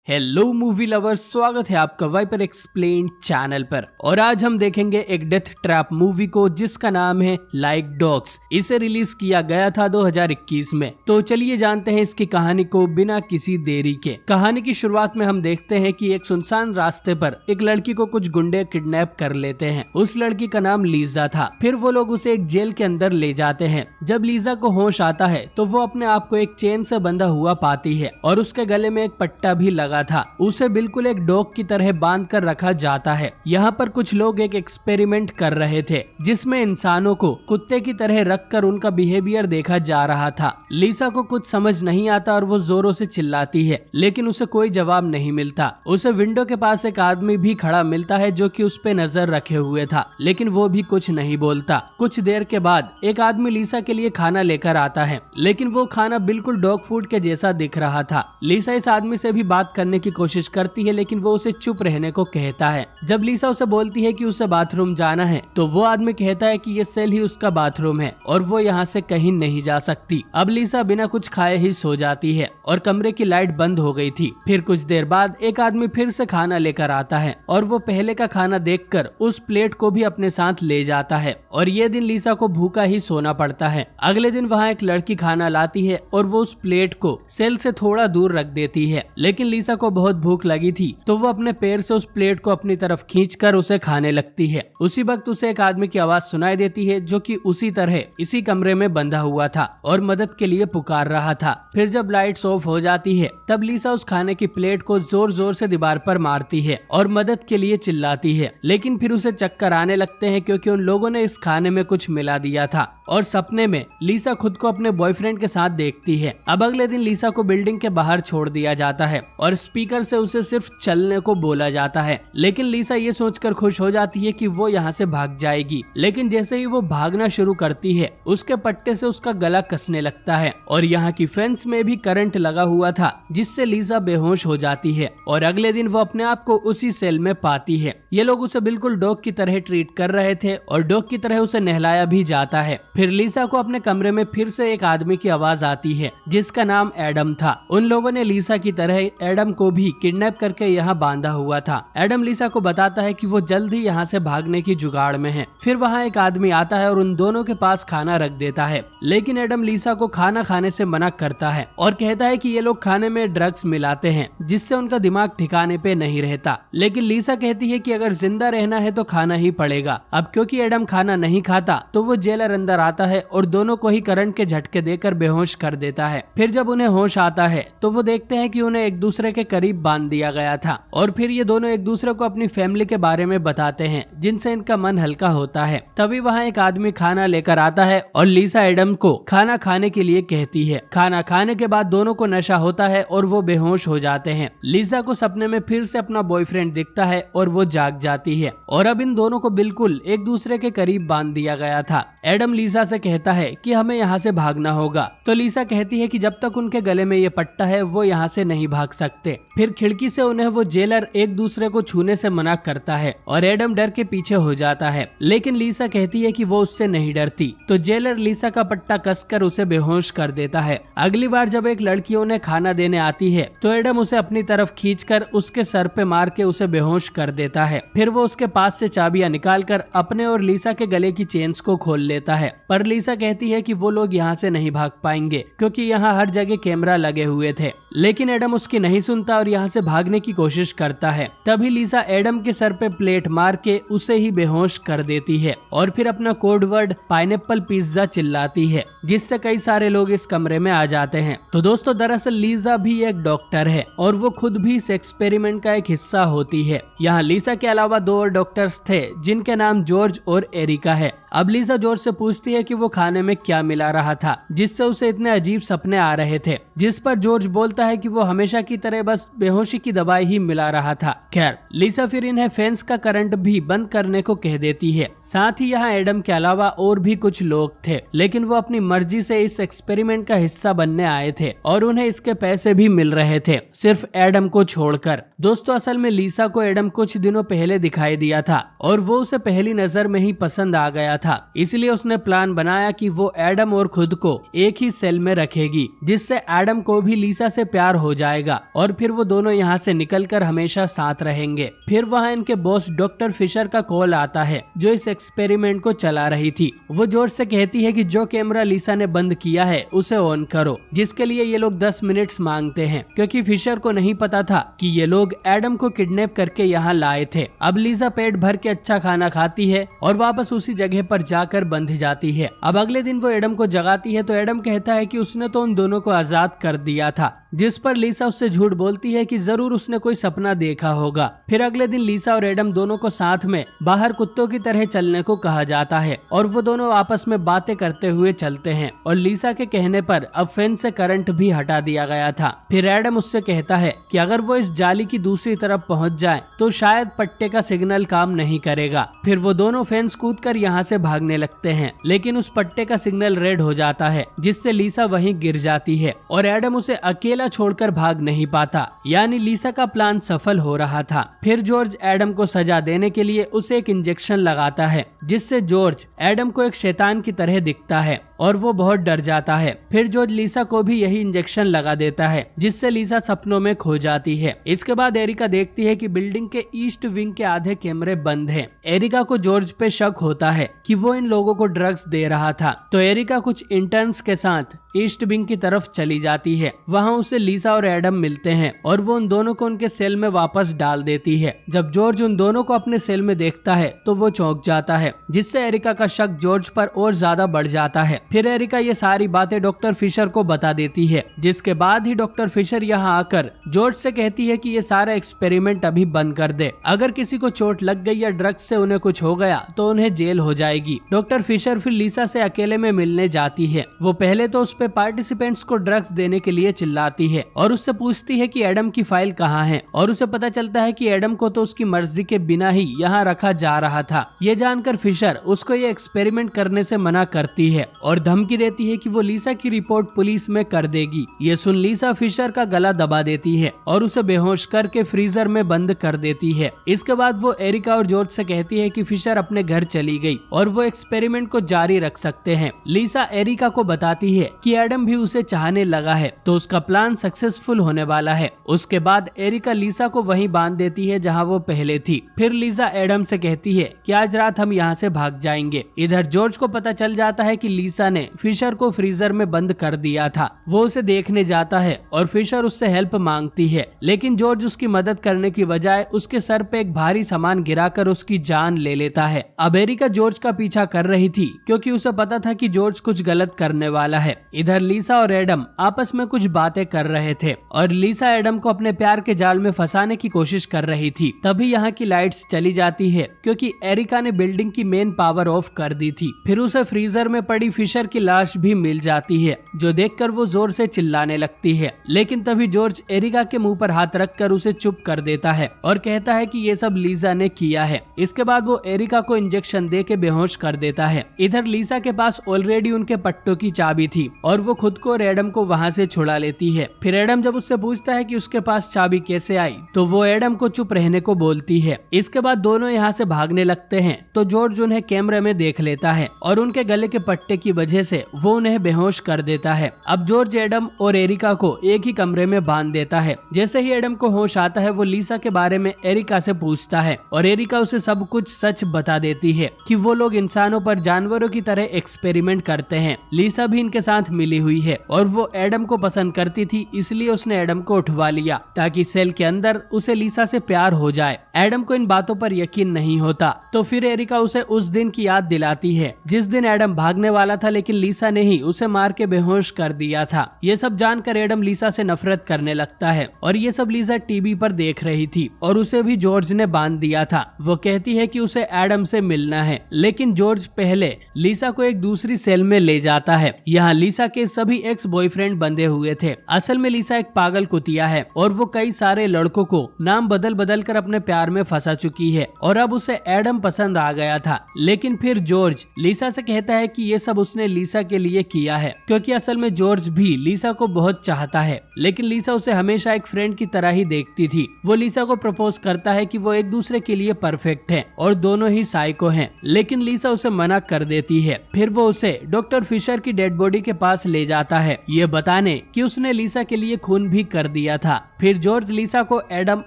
Hello movie lovers, स्वागत है आपका वाइपर एक्सप्लेन चैनल पर। और आज हम देखेंगे एक डेथ ट्रैप मूवी को जिसका नाम है लाइक डॉग्स। इसे रिलीज किया गया था 2021 में। तो चलिए जानते हैं इसकी कहानी को बिना किसी देरी के। कहानी की शुरुआत में हम देखते हैं कि एक सुनसान रास्ते पर एक लड़की को कुछ गुंडे किडनैप कर लेते हैं। उस लड़की का नाम लीजा था। फिर वो लोग उसे एक जेल के अंदर ले जाते हैं। जब लीजा को होश आता है तो वो अपने आप को एक चेन से बंधा हुआ पाती है और उसके गले में एक पट्टा भी लगा था। उसे बिल्कुल एक डॉग की तरह बांध कर रखा जाता है। यहाँ पर कुछ लोग एक एक्सपेरिमेंट कर रहे थे जिसमें इंसानों को कुत्ते की तरह रखकर उनका बिहेवियर देखा जा रहा था। लीसा को कुछ समझ नहीं आता और वो जोरों से चिल्लाती है, लेकिन उसे कोई जवाब नहीं मिलता। उसे विंडो के पास एक आदमी भी खड़ा मिलता है जो कि उस पे नजर रखे हुए था, लेकिन वो भी कुछ नहीं बोलता। कुछ देर के बाद एक आदमी लीसा के लिए खाना लेकर आता है, लेकिन वो खाना बिल्कुल डॉग फूड के जैसा दिख रहा था। लीसा इस आदमी से भी बात करने की कोशिश करती है, लेकिन वो उसे चुप रहने को कहता है। जब लीसा उसे बोलती है कि उसे बाथरूम जाना है तो वो आदमी कहता है कि ये सेल ही उसका बाथरूम है और वो यहाँ से कहीं नहीं जा सकती। अब लीसा बिना कुछ खाए ही सो जाती है और कमरे की लाइट बंद हो गई थी। फिर कुछ देर बाद एक आदमी फिर से खाना लेकर आता है और वो पहले का खाना देखकर उस प्लेट को भी अपने साथ ले जाता है और ये दिन लीसा को भूखा ही सोना पड़ता है। अगले दिन वहाँ एक लड़की खाना लाती है और वो उस प्लेट को सेल से थोड़ा दूर रख देती है, लेकिन लीसा को बहुत भूख लगी थी तो वो अपने पैर से उस प्लेट को अपनी तरफ खींचकर उसे खाने लगती है। उसी वक्त उसे एक आदमी की आवाज सुनाई देती है जो कि उसी तरह इसी कमरे में बंधा हुआ था और मदद के लिए पुकार रहा था। फिर जब लाइट्स ऑफ हो जाती है तब लीसा उस खाने की प्लेट को जोर जोर से दीवार पर मारती है और मदद के लिए चिल्लाती है, लेकिन फिर उसे चक्कर आने लगते हैं क्योंकि उन लोगों ने इस खाने में कुछ मिला दिया था। और सपने में लीसा खुद को अपने बॉयफ्रेंड के साथ देखती है। अब अगले दिन लीसा को बिल्डिंग के बाहर छोड़ दिया जाता है और स्पीकर से उसे सिर्फ चलने को बोला जाता है, लेकिन लीसा ये सोचकर खुश हो जाती है कि वो यहाँ से भाग जाएगी। लेकिन जैसे ही वो भागना शुरू करती है उसके पट्टे से उसका गला कसने लगता है और यहाँ की फेंस में भी करंट लगा हुआ था जिससे लीसा बेहोश हो जाती है और अगले दिन वो अपने आप को उसी सेल में पाती है। ये लोग उसे बिल्कुल डॉग की तरह ट्रीट कर रहे थे और डॉग की तरह उसे नहलाया भी जाता है। फिर लीसा को अपने कमरे में फिर से एक आदमी की आवाज आती है जिसका नाम एडम था। उन लोगों ने लीसा की तरह एडम को भी किडनैप करके यहाँ बांधा हुआ था। एडम लीसा को बताता है कि वो जल्द ही यहाँ से भागने की जुगाड़ में है। फिर वहाँ एक आदमी आता है और उन दोनों के पास खाना रख देता है, लेकिन एडम लीसा को खाना खाने से मना करता है और कहता है कि ये लोग खाने में ड्रग्स मिलाते हैं जिससे उनका दिमाग ठिकाने पे नहीं रहता। लेकिन लीसा कहती है कि अगर जिंदा रहना है तो खाना ही पड़ेगा। अब क्योंकि एडम खाना नहीं खाता तो वो जेलर अंदर आता है और दोनों को ही करंट के झटके देकर बेहोश कर देता है। फिर जब उन्हें होश आता है तो वो देखते हैं कि उन्हें एक दूसरे के करीब बांध दिया गया था और फिर ये दोनों एक दूसरे को अपनी फैमिली के बारे में बताते हैं जिनसे इनका मन हल्का होता है। तभी वहाँ एक आदमी खाना लेकर आता है और लीसा एडम को खाना खाने के लिए कहती है। खाना खाने के बाद दोनों को नशा होता है और वो बेहोश हो जाते हैं। लीसा को सपने में फिर से अपना बॉयफ्रेंड दिखता है और वो जाग जाती है और अब इन दोनों को बिल्कुल एक दूसरे के करीब बांध दिया गया था। एडम लीसा से कहता है कि हमें यहाँ से भागना होगा, तो लीसा कहती है कि जब तक उनके गले में ये पट्टा है वो यहाँ से नहीं भाग सकते। फिर खिड़की से उन्हें वो जेलर एक दूसरे को छूने से मना करता है और एडम डर के पीछे हो जाता है, लेकिन लीसा कहती है कि वो उससे नहीं डरती। तो जेलर लीसा का पट्टा कसकर उसे बेहोश कर देता है। अगली बार जब एक लड़की उन्हें खाना देने आती है तो एडम उसे अपनी तरफ खींचकर उसके सर पे मार के उसे बेहोश कर देता है। फिर वो उसके पास से चाबियां निकालकर अपने और लीसा के गले की चेन्स को खोल लेता है, पर लीसा कहती है कि वो लोग यहाँ से नहीं भाग पाएंगे क्योंकि यहाँ हर जगह कैमरा लगे हुए थे। लेकिन एडम उसकी नहीं सुनता और यहाँ से भागने की कोशिश करता है। तभी लीसा एडम के सर पे प्लेट मार के उसे ही बेहोश कर देती है और फिर अपना कोड वर्ड पाइनएप्पल पिज्जा चिल्लाती है जिससे कई सारे लोग इस कमरे में आ जाते हैं। तो दोस्तों, दरअसल लीसा भी एक डॉक्टर है और वो खुद भी इस एक्सपेरिमेंट का एक हिस्सा होती है। यहाँ लीसा के अलावा 2 और डॉक्टर्स थे जिनके नाम जॉर्ज और एरिका है। अब लीसा जॉर्ज से पूछती है कि वो खाने में क्या मिला रहा था जिससे उसे इतने अजीब सपने आ रहे थे, जिस पर जॉर्ज बोलता है कि वो हमेशा की तरह बस बेहोशी की दवाई ही मिला रहा था। खैर, लीसा फिर इन्हें फेंस का करंट भी बंद करने को कह देती है। साथ ही यहाँ एडम के अलावा और भी कुछ लोग थे, लेकिन वो अपनी मर्जी से इस एक्सपेरिमेंट का हिस्सा बनने आए थे और उन्हें इसके पैसे भी मिल रहे थे, सिर्फ एडम को छोड़कर। दोस्तों, असल में लीसा को एडम कुछ दिनों पहले दिखाई दिया था और वो उसे पहली नजर में ही पसंद आ गया था, इसलिए उसने प्लान बनाया कि वो एडम और खुद को एक ही सेल में रखेगी जिससे एडम को भी लीसा से प्यार हो जाएगा और फिर वो दोनों यहाँ से निकलकर हमेशा साथ रहेंगे। फिर वहाँ इनके बॉस डॉक्टर फिशर का कॉल आता है जो इस एक्सपेरिमेंट को चला रही थी। वो जॉर्ज से कहती है कि जो कैमरा लिसा ने बंद किया है उसे ऑन करो, जिसके लिए ये लोग 10 मिनट्स मांगते हैं क्योंकि फिशर को नहीं पता था कि ये लोग एडम को किडनैप करके यहाँ लाए थे। अब लिसा पेट भर के अच्छा खाना खाती है और वापस उसी जगह पर जाकर बंध जाती है। अब अगले दिन वो एडम को जगाती है तो एडम कहता है कि उसने तो उन दोनों को आजाद कर दिया था, जिस पर लिसा उससे झूठ बोलती है कि जरूर उसने कोई सपना देखा होगा। फिर अगले दिन लिसा और एडम दोनों को साथ में बाहर कुत्तों की तरह चलने को कहा जाता है और वो दोनों आपस में बातें करते हुए चलते हैं और लिसा के कहने पर अब फेंस से करंट भी हटा दिया गया था। फिर एडम उससे कहता है कि अगर वो इस जाली की दूसरी तरफ पहुंच जाए तो शायद पट्टे का सिग्नल काम नहीं करेगा। फिर वो दोनों फेंस कूदकर यहाँ से भागने लगते हैं, लेकिन उस पट्टे का सिग्नल रेड हो जाता है जिससे लिसा वहीं गिर जाती है और एडम उसे अकेला छोड़कर भाग नहीं पाता, यानी लिसा का प्लान सफल हो रहा था। फिर जॉर्ज एडम को सजा देने के लिए उसे एक इंजेक्शन लगाता है जिससे जॉर्ज एडम को एक शैतान की तरह दिखता है और वो बहुत डर जाता है। फिर जॉर्ज लिसा को भी यही इंजेक्शन लगा देता है जिससे लिसा सपनों में खो जाती है। इसके बाद एरिका देखती है कि बिल्डिंग के ईस्ट विंग के आधे कैमरे बंद हैं। एरिका को जॉर्ज पे शक होता है कि वो इन लोगों को ड्रग्स दे रहा था, तो एरिका कुछ इंटर्न्स के साथ ईस्ट विंग की तरफ चली जाती है। वहाँ उसे लिसा और एडम मिलते हैं और वो उन दोनों को उनके सेल में वापस डाल देती है। जब जॉर्ज उन दोनों को अपने सेल में देखता है तो वो चौंक जाता है, जिससे एरिका का शक जॉर्ज पर और ज्यादा बढ़ जाता है। फिर एरिका ये सारी बातें डॉक्टर फिशर को बता देती है, जिसके बाद ही डॉक्टर फिशर यहाँ आकर जॉर्ज से कहती है कि ये सारा एक्सपेरिमेंट अभी बंद कर दे। अगर किसी को चोट लग गई या ड्रग्स से उन्हें कुछ हो गया तो उन्हें जेल हो जाएगी। डॉक्टर फिशर फिर लिसा से अकेले में मिलने जाती है। वो पहले तो उस पे पार्टिसिपेंट्स को ड्रग्स देने के लिए चिल्लाती है और उससे पूछती है कि एडम की फाइल कहाँ है, और उसे पता चलता है कि एडम को तो उसकी मर्जी के बिना ही यहाँ रखा जा रहा था। ये जानकर फिशर उसको ये एक्सपेरिमेंट करने से मना करती है और धमकी देती है कि वो लिसा की रिपोर्ट पुलिस में कर देगी। ये सुन लिसा फिशर का गला दबा देती है और उसे बेहोश करके फ्रीजर में बंद कर देती है। इसके बाद वो एरिका और जॉर्ज से कहती है कि फिशर अपने घर चली गई और वो एक्सपेरिमेंट को जारी रख सकते हैं। लिसा एरिका को बताती है कि एडम भी उसे चाहने लगा है तो उसका प्लान सक्सेसफुल होने वाला है। उसके बाद एरिका लिसा को वहीं बांध देती है जहां वो पहले थी। फिर लिसा एडम से कहती है कि आज रात हम यहाँ से भाग जाएंगे। इधर जॉर्ज को पता चल जाता है कि लिसा ने फिशर को फ्रीजर में बंद कर दिया था। वो उसे देखने जाता है और फिशर उससे हेल्प मांगती है, लेकिन जॉर्ज उसकी मदद करने की बजाय उसके सर पे एक भारी सामान गिराकर उसकी जान ले लेता है। अब एरिका जॉर्ज का पीछा कर रही थी क्योंकि उसे पता था कि जॉर्ज कुछ गलत करने वाला है। इधर लिसा और एडम आपस में कुछ बातें कर रहे थे और लिसा एडम को अपने प्यार के जाल में फंसाने की कोशिश कर रही थी। तभी यहाँ की लाइट्स चली जाती है क्योंकि एरिका ने बिल्डिंग की मेन पावर ऑफ कर दी थी। फिर उसे फ्रीजर में पड़ी फिशर की लाश भी मिल जाती है, जो देखकर वो जोर से चिल्लाने लगती है। लेकिन तभी जॉर्ज एरिका के मुंह पर हाथ रखकर उसे चुप कर देता है और कहता है कि ये सब लिसा ने किया है। इसके बाद वो एरिका को इंजेक्शन दे के बेहोश कर देता है। इधर लिसा के पास ऑलरेडी उनके पट्टों की चाबी थी और वो खुद को और एडम को वहाँ से छुड़ा लेती है। फिर एडम जब उससे पूछता है कि उसके पास चाबी कैसे आई तो वो एडम को चुप रहने को बोलती है। इसके बाद दोनों यहाँ से भागने लगते हैं तो जॉर्ज उन्हें कैमरे में देख लेता है और उनके गले के पट्टे की वजह से वो उन्हें बेहोश कर देता है। अब जॉर्ज एडम और एरिका को एक ही कमरे में बांध देता है। जैसे ही एडम को होश आता है वो लिसा के बारे में एरिका से पूछता है और एरिका उसे सब कुछ सच बता देती है कि वो लोग इंसानों पर जानवरों की तरह एक्सपेरिमेंट करते हैं। लिसा भी इनके साथ मिली हुई है और वो एडम को पसंद करती थी, इसलिए उसने एडम को उठवा लिया ताकि सेल के अंदर उसे लिसा से प्यार हो जाए। एडम को इन बातों पर यकीन नहीं होता तो फिर एरिका उसे उस दिन की याद दिलाती है जिस दिन एडम भागने वाला था, लेकिन लिसा ने ही उसे मार के बेहोश कर दिया था। ये सब जानकर एडम लिसा से नफरत करने लगता है और ये सब लिसा टीवी पर देख रही थी और उसे भी जॉर्ज ने बांध दिया था। वो कहती है कि उसे एडम से मिलना है, लेकिन जॉर्ज पहले लिसा को एक दूसरी सेल में ले जाता है। यहाँ लिसा के सभी एक्स बॉयफ्रेंड बंधे हुए थे। असल में लिसा एक पागल कुतिया है और वो कई सारे लड़कों को नाम बदल बदल कर अपने प्यार में फंसा चुकी है और अब उसे एडम पसंद आ गया था। लेकिन फिर जॉर्ज लिसा से कहता है कि ये सब उसने उसने लीसा के लिए किया है, क्योंकि असल में जॉर्ज भी लीसा को बहुत चाहता है, लेकिन लीसा उसे हमेशा एक फ्रेंड की तरह ही देखती थी। वो लीसा को प्रपोज करता है कि वो एक दूसरे के लिए परफेक्ट है और दोनों ही साइको हैं, लेकिन लीसा उसे मना कर देती है। फिर वो उसे डॉक्टर फिशर की डेड बॉडी के पास ले जाता है, ये बताने कि उसने लीसा के लिए खून भी कर दिया था। फिर जॉर्ज लीसा को एडम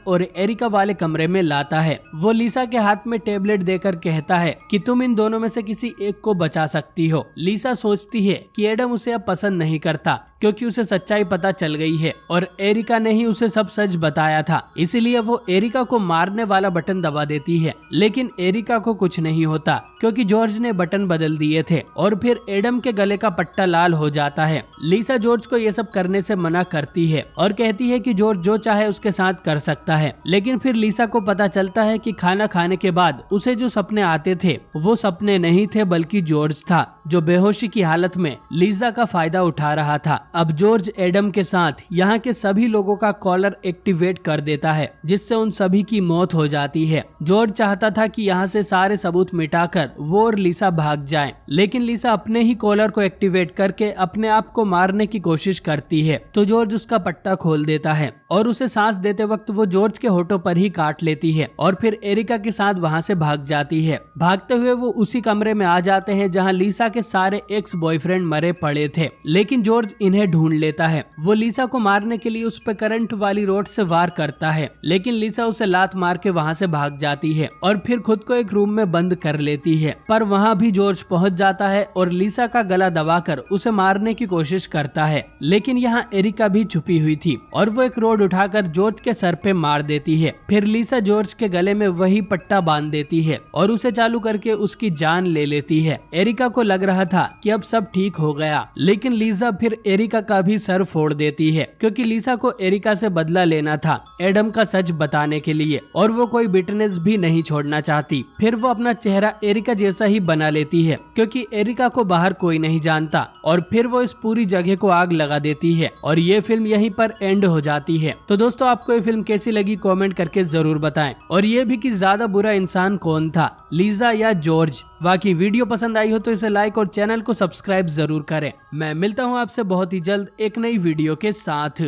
और एरिका वाले कमरे में लाता है। वो लीसा के हाथ में टेबलेट देकर कहता है कि तुम इन दोनों में से किसी एक को बचा सकती हो। लीसा सोचती है कि एडम उसे अब पसंद नहीं करता, क्योंकि उसे सच्चाई पता चल गई है और एरिका ने ही उसे सब सच बताया था, इसीलिए वो एरिका को मारने वाला बटन दबा देती है। लेकिन एरिका को कुछ नहीं होता, क्योंकि जॉर्ज ने बटन बदल दिए थे और फिर एडम के गले का पट्टा लाल हो जाता है। लीसा जॉर्ज को ये सब करने से मना करती है और कहती है कि जॉर्ज जो चाहे उसके साथ कर सकता है। लेकिन फिर लीसा को पता चलता है कि खाना खाने के बाद उसे जो सपने आते थे वो सपने नहीं थे, बल्कि जॉर्ज था, जो बेहोशी की हालत में लीसा का फायदा उठा रहा था। अब जॉर्ज एडम के साथ यहाँ के सभी लोगों का कॉलर एक्टिवेट कर देता है, जिससे उन सभी की मौत हो जाती है। जॉर्ज चाहता था कि यहाँ से सारे सबूत मिटाकर वो और लीसा भाग जाएं, लेकिन लीसा अपने ही कॉलर को एक्टिवेट करके अपने आप को मारने की कोशिश करती है, तो जॉर्ज उसका पट्टा खोल देता है और उसे सांस देते वक्त वो जॉर्ज के होठों पर ही काट लेती है और फिर एरिका के साथ वहाँ से भाग जाती है। भागते हुए वो उसी कमरे में आ जाते हैं जहाँ लीसा के सारे एक्स बॉयफ्रेंड मरे पड़े थे, लेकिन जॉर्ज इन्हें ढूंढ लेता है। वो लीसा को मारने के लिए उस पर करंट वाली रोड से वार करता है, लेकिन लीसा उसे लात मार के वहाँ से भाग जाती है और फिर खुद को एक रूम में बंद कर लेती है। पर वहाँ भी जॉर्ज पहुँच जाता है और लीसा का गला दबाकर उसे मारने की कोशिश करता है, लेकिन यहाँ एरिका भी छुपी हुई थी और वो एक रोड उठाकर जॉर्ज के सर पे मार देती है। फिर लीसा जॉर्ज के गले में वही पट्टा बांध देती है और उसे चालू करके उसकी जान ले लेती है। एरिका को लग रहा था कि अब सब ठीक हो गया, लेकिन लीसा फिर एरिका का भी सर फोड़ देती है, क्योंकि लीसा को एरिका से बदला लेना था एडम का सच बताने के लिए और वो कोई बिटनेस भी नहीं छोड़ना चाहती। फिर वो अपना चेहरा एरिका जैसा ही बना लेती है, क्योंकि एरिका को बाहर कोई नहीं जानता, और फिर वो इस पूरी जगह को आग लगा देती है और ये फिल्म यहीं पर एंड हो जाती है। तो दोस्तों, आपको ये फिल्म कैसी लगी कमेंट करके जरूर बताएं, और ये भी कि ज्यादा बुरा इंसान कौन था, लीजा या जॉर्ज। बाकी वीडियो पसंद आई हो तो इसे लाइक और चैनल को सब्सक्राइब जरूर करें। मैं मिलता हूँ आपसे बहुत ही जल्द एक नई वीडियो के साथ।